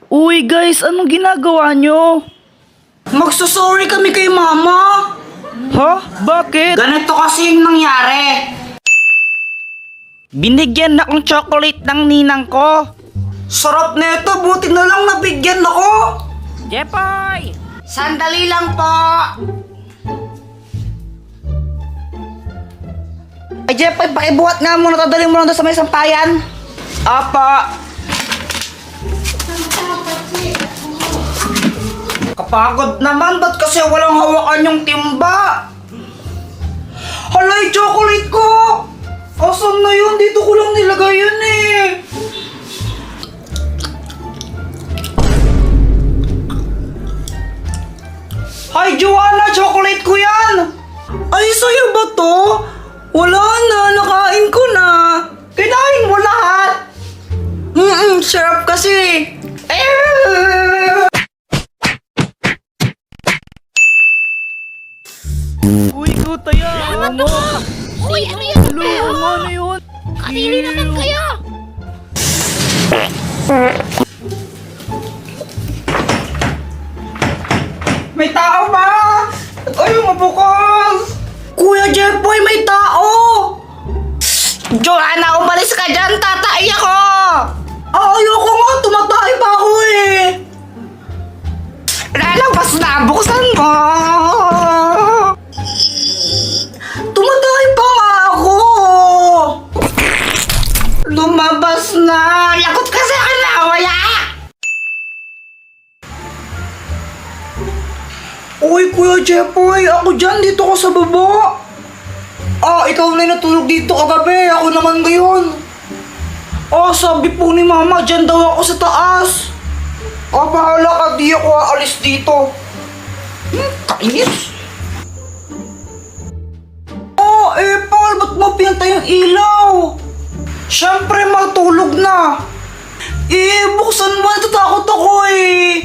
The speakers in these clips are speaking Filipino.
Uy guys, anong ginagawa nyo? Magsasorry kami kay mama. Ha? Bakit? Ganito kasi yung nangyari. Binigyan akong chocolate ng ninang ko. Sarap na ito, buti na lang nabigyan ako. Jepoy! Sandali lang po. Ay, Jepoy, pakibuhat nga muna. Tadaling mo lang doon sa may sampayan. Apa! Kapagod naman, ba't kasi walang hawakan yung timba? Halay, chocolate ko! Asan na yun? Dito ko lang nilagay yun eh. Hi, Joanna! Chocolate ko yan! Ay, sa'yo ba to? Wala na, nakain ko na. Kinain mo lahat. Sarap kasi. Uy, kutaya! Ano to? Uy, ano yan? Ano yun? Kanili naman kayo! May tao ba? Ay, mabukas! Kuya Jeffoy, may tao! Joanna, umalis ka dyan! Tatay ako! Ayoko nga! Tumatay pa ako eh! Lalabas na! Buksan mo! Tumatay pa nga ako! Lumabas na! Lagot kasi ako na! Wala! Uy, Kuya Jeffoy, ako dyan, dito ko sa baba. Ikaw na yung natulog dito kagabi, ako naman ngayon. Sabi po ni Mama, dyan daw ako sa taas. Bahala ka, di ako aalis dito. Kainis. Paul, ba't mo pinatay yung ilaw? Siyempre, matulog na. Buksan mo, natatakot ako eh.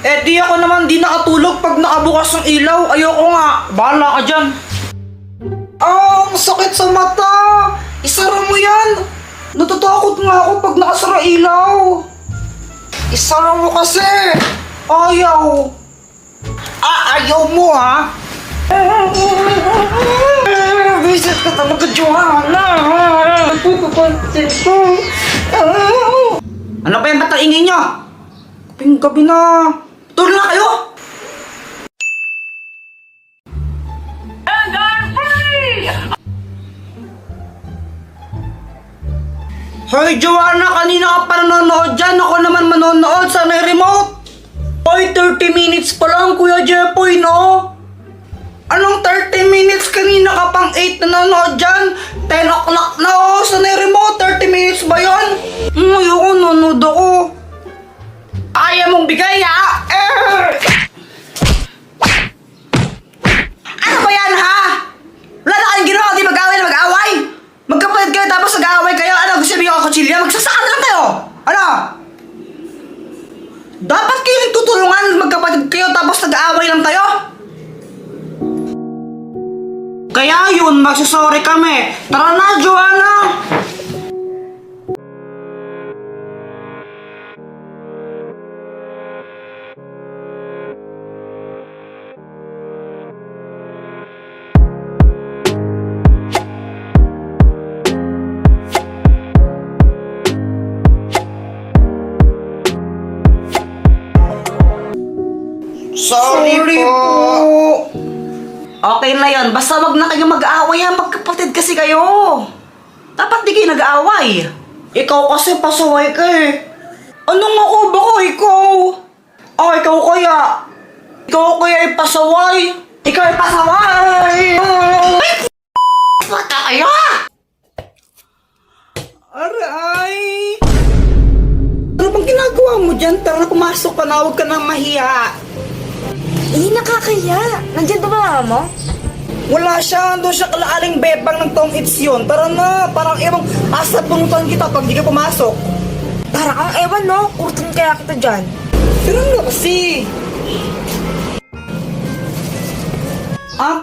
Di ako naman di nakatulog pag nakabukas ng ilaw. Ayoko nga. Bahala ka dyan. Ang sakit sa mata. Isara mo yan. Natatakot nga ako pag nakasara ilaw. Isara mo kasi. Ayaw. Ayaw mo ha? Visit ka talaga, Joanna. Nagpupupansin ko. Ano pa yung batang ingay nyo? Gabi na. Tulog na kayo! And I'm free! Hoy, Joanna! Kanina ka pa nanonood dyan. Ako naman manonood. Sana yung remote. Hoy, 30 minutes pa lang, Kuya Jeffoy, no? Anong 30 minutes? Kanina ka pang 8 nanonood dyan. 10 o'clock na, oh. Sana yung remote? 30 minutes ba yun? Ayoko, nanonood ako. Ayaw mong bigay, ha? Ano ba yan, ha? Wala na kayong ginawa, di mag-away na mag-away? Magkapatid kayo tapos nag-away kayo? Ano, gusto niyo ako kutsilya? Magsasaka na lang kayo! Ano? Dapat kayo nagtutulungan, magkapatid kayo tapos nag-away lang tayo? Kaya yun, magsasorry kami. Tara na, Joanna! Sorry po. Okay na yun. Basta wag na kayo mag-aaway ha. Magkapatid kasi kayo. Dapat di kayo nag-aaway. Ikaw kasi pasaway ka eh. Anong ako? Baka ikaw? Ikaw kaya. Ikaw kaya ipasaway. Ikaw ipasaway. Bata kayo ha? Aray. Ano bang ginagawa mo dyan? Tara, pumasok ka na. Huwag ka nang mahiya. Nakakaya. Nandiyan ba mama mo? Wala siya. Doon siya kalaaling bebang ng Tom It's yun. Tara na. Parang ibang asa punutan kita pag di ka pumasok. Para kang ewan, no? Kurtun kaya kita dyan. Tara na kasi.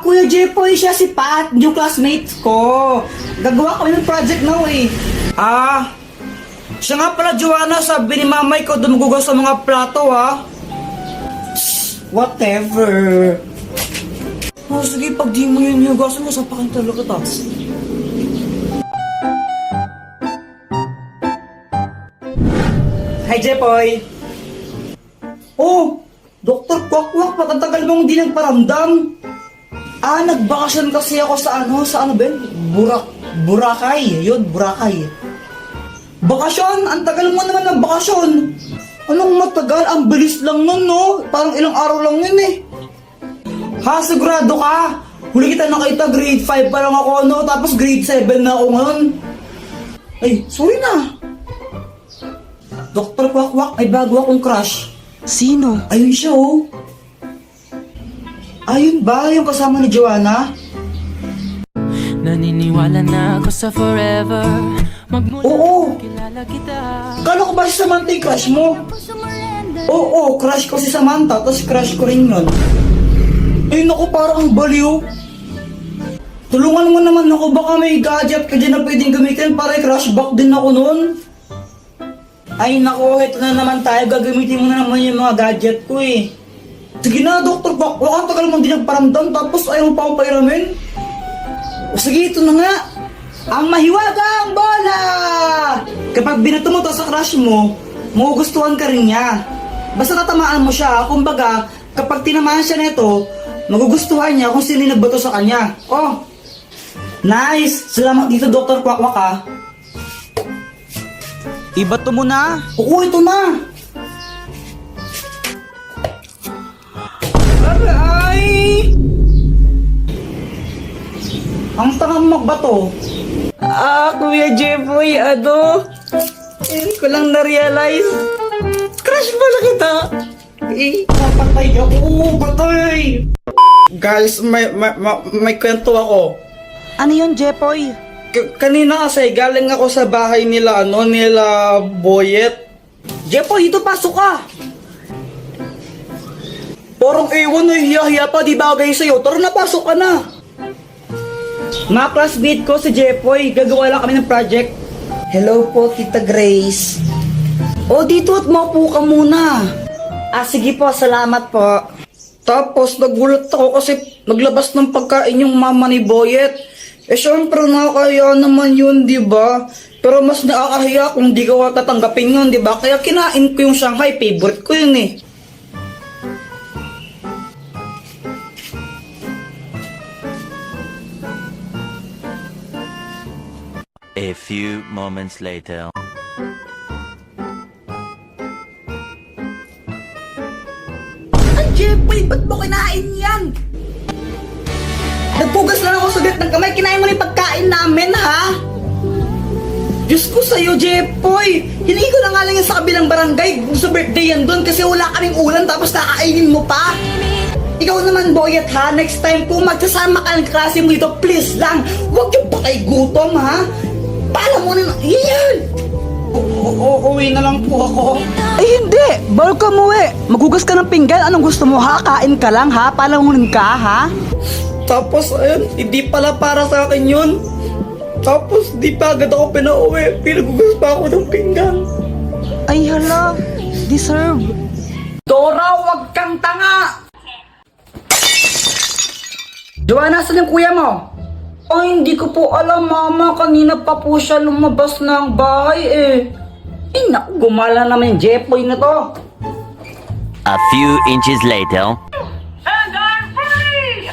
Kuya Jeffoy, siya si Pat, new classmates ko. Gagawa kami ng project now eh. Siya nga pala, Joanna, sabi ni mamay ko dumugugas sa mga plato, ha? Whatever. Oh, sige, pag di mo yun hugasan mo, sapakin talaga kita. Hi, Jepoy! Oh, Dr. Kwakwak, patatagal mong di nagparamdam. Nagbakasyon kasi ako sa ano ba yun? Boracay, yun, Boracay. Bakasyon? Ang tagal mo naman ng bakasyon. Anong matagal? Ang bilis lang nun, no? Parang ilang araw lang yun eh. Ha, sigurado ka? Huli kita nakita, grade 5 pa lang ako, no? Tapos grade 7 na ako ngayon. Ay, sorry na. Dr. Kwakwak, may bago akong crush. Sino? Ayun siya, oh. Ayun ba, yung kasama ni Joanna? Naniniwala na ako sa forever. Oo. Kilala kita. Kala ko ba si Samantha yung crush mo? Oo, crush ko si Samantha, tapos crush ko rin yun. Ay naku, parang baliw. Tulungan mo naman ako, baka may gadget ka dyan na pwedeng gamitin para i-crush back din ako noon. Ay naku, ito na naman tayo, gagamitin mo na naman yung mga gadget ko eh. Sige na, Dr. Kwakwak, ang tagal mong di nagparamdam, tapos ayaw pa akong pairamin. O sige, ito na nga. Ang mahiwagang bola! Kapag binato mo to sa crush mo, magugustuhan ka rin niya. Basta tatamaan mo siya, kumbaga, kapag tinamaan siya nito, magugustuhan niya kung sino yung nagbato sa kanya. Oh, nice! Salamat dito, Dr. Kwakwak, ha. Ibato mo na. Oo, ito na! Aray! Ang tangang magbato. Kuya Jepoy, hindi ko lang na-realize. Crush pala kita. Patay ako, patay! Guys, may kwento ako. Ano yun, Jepoy? Kanina kasi galing ako sa bahay nila, nila Boyet. Jepoy, dito pasok ka! Parang ewan na hiya-hiya pa, di bagay sa'yo. Tara na, pasok ka na. Mga classmate ko si Jepoy, gagawa lang kami ng project. Hello po, Tita Grace. O, dito at maupo ka muna. Sige po, salamat po. Tapos nagulat ako kasi naglabas ng pagkain yung mama ni Boyet. Syempre nakakaya naman yun, di ba? Pero mas nakakahiya kung di ka tatanggapin yun, di ba? Kaya kinain ko yung Shanghai, favorite ko yun eh. A few moments later. Jepoy, ba't mo kinain yan? Nagpugas lang ako sugat ng kamay, kinain mo na yung pagkain namin, ha? Diyos ko sa'yo, Jepoy! Hiningi ko na nga lang yan sa kabilang barangay sa birthday yan doon kasi wala kaming ulan tapos kakainin mo pa! Ikaw naman, Boyet, ha? Next time kung magsasama ka ng klase mo dito, please lang, huwag yung patay gutom, ha? Paalam mo na, yan! Uwi na lang po ako. Ay, hindi! Bawal ka umuwi! Maghugas ka ng pinggan, anong gusto mo, ha? Kain ka lang, ha? Palamunin ka, ha? Tapos ayun, hindi pala para sa akin yun. Tapos di pa agad ako pinauwi. Pinagugas pa ako ng pinggan. Ay, hala! Deserve! Dora, wag kang tanga! Joanna, saan yung kuya mo? Ay, hindi ko po alam, mama. Kanina pa po siya lumabas ng bahay, eh. Ay, naku, gumala naman yung Jepoy na to. A few inches later. And I'm free!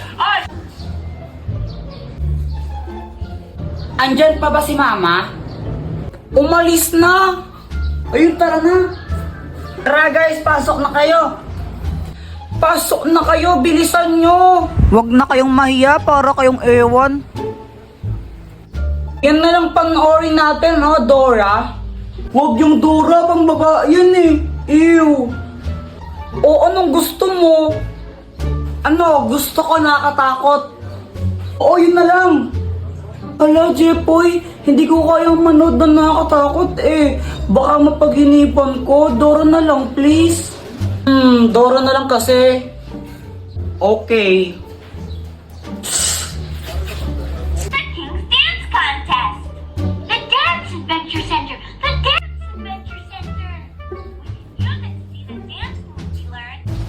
Andyan pa ba si mama? Umalis na! Ayun, tara na! Tara guys, pasok na kayo! Pasok na kayo, bilisan nyo! Huwag na kayong mahiya para kayong ewan. Yan na lang panoorin natin, ha, Dora? Huwag yung Dora, pang babae yan eh. Ew! O anong gusto mo? Ano, gusto ko nakatakot? Oo, yun na lang. Ala, Jepoy, hindi ko kayang manood na nakakatakot eh. Baka mapaghinipan ko. Dora na lang, please. Dora na lang kasi. Okay. The King's Dance Contest! The Dance Adventure Center! The Dance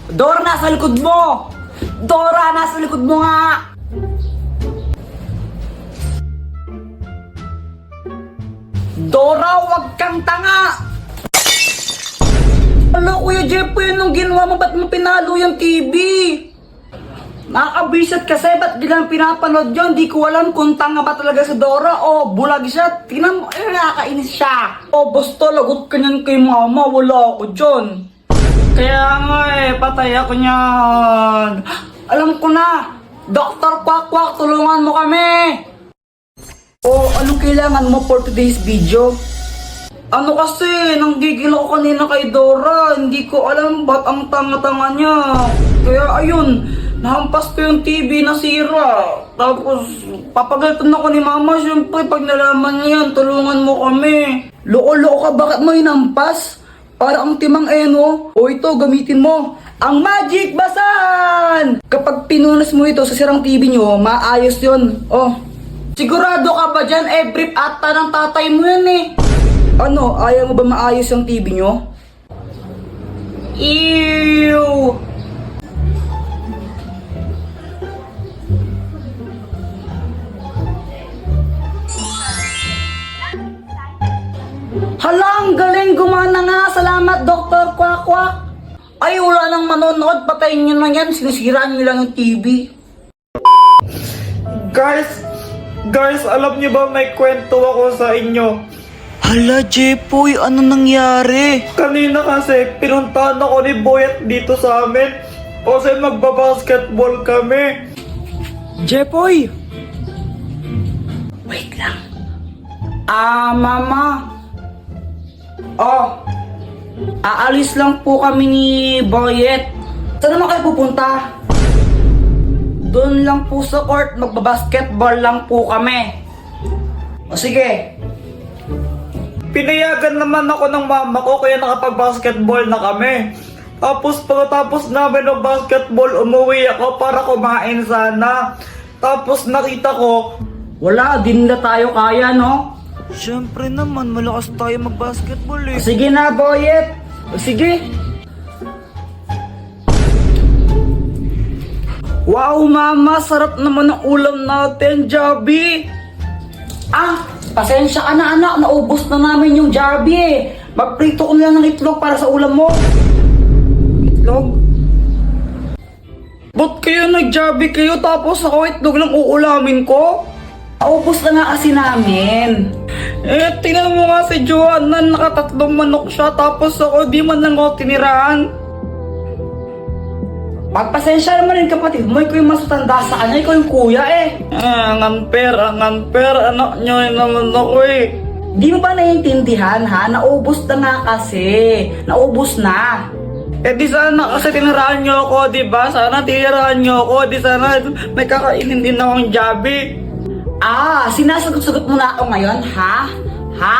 Dora, nasa likod mo! Dora, nasa likod mo nga! Dora, wag kang tanga! Alo, Kuya Jeffoy, anong ginawa mo? Ba't mo pinalo yung TV? Nakakabisat kasi, ba't di lang pinapanood yun? Di ko alam kung tanga ba talaga si Dora o bulag siya. Tingnan mo, nakakainis siya. O, basta lagot ka niyan kay mama, wala ako dyan. Kaya nga patay ako niyan. Alam ko na, Dr. Quack, tulungan mo kami. O, anong kailangan mo for today's video? Ano kasi, nanggigil ako kanina kay Dora. Hindi ko alam ba't ang tanga-tanga niya. Kaya ayun, nahampas ko yung TV na sira. Tapos, papagalitan ako ni Mama. Siyempre, pag nalaman niya yan, tulungan mo kami. Loko-loko ka, bakit mo hinampas? Para ang timang eno. O ito, gamitin mo. Ang Magic Basahan! Kapag pinunas mo ito sa sirang TV nyo, maayos yun. Oh, sigurado ka ba dyan? Brief ata ng tatay mo yan eh. Ano, ayaw mo ba maayos yung TV nyo? Ew! Hala, ang galing, gumana nga. Salamat, Dr. Quack. Ay, wala nang manonood. Patayin nyo na yan. Sinisiraan nyo lang yung TV. Guys, alam niyo ba may kwento ako sa inyo? Hala, Jeffoy, ano nangyari? Kanina kasi, pinuntahan ako ni Boyet dito sa amin. Kasi magbabasketball kami. Jeffoy! Wait lang. Mama. Oh, aalis lang po kami ni Boyet. Saan naman kayo pupunta? Doon lang po sa court, magbabasketball lang po kami. O sige. Pinayagan naman ako ng mama ko kaya nakapag-basketball na kami. Tapos pagkatapos namin ng basketball, umuwi ako para kumain sana. Tapos nakita ko, Wala, din na tayo kaya, no? syempre naman malakas tayo mag-basketball eh. Sige na, Boyet. Sige. Wow, mama, sarap naman ang ulam natin, Jabi. Pasensya ka na, anak. Naubos na namin yung Jabi eh. Magprito ko lang ng itlog para sa ulam mo. Itlog? Ba't kayo nag-Jabi kayo tapos ako itlog lang uulamin ko? Naubos na nga kasi namin. Tingnan mo nga si Joanna, nakatatlong manok siya tapos ako di man lang ako tinirahan. Pagpasensya naman rin kapatid mo, ikaw yung mas matanda sa kanya, ikaw yung kuya eh. Ang unfair, anak nyo naman ako eh. Di mo ba naiintindihan ha? Naubos na nga kasi. Naubos na. Di sana kasi tinirahan nyo ako, di ba? Sana tinirahan nyo ako, di sana may kakainin din akong Jabi. Sinasagot-sagot mo na ako ngayon, ha? Ha?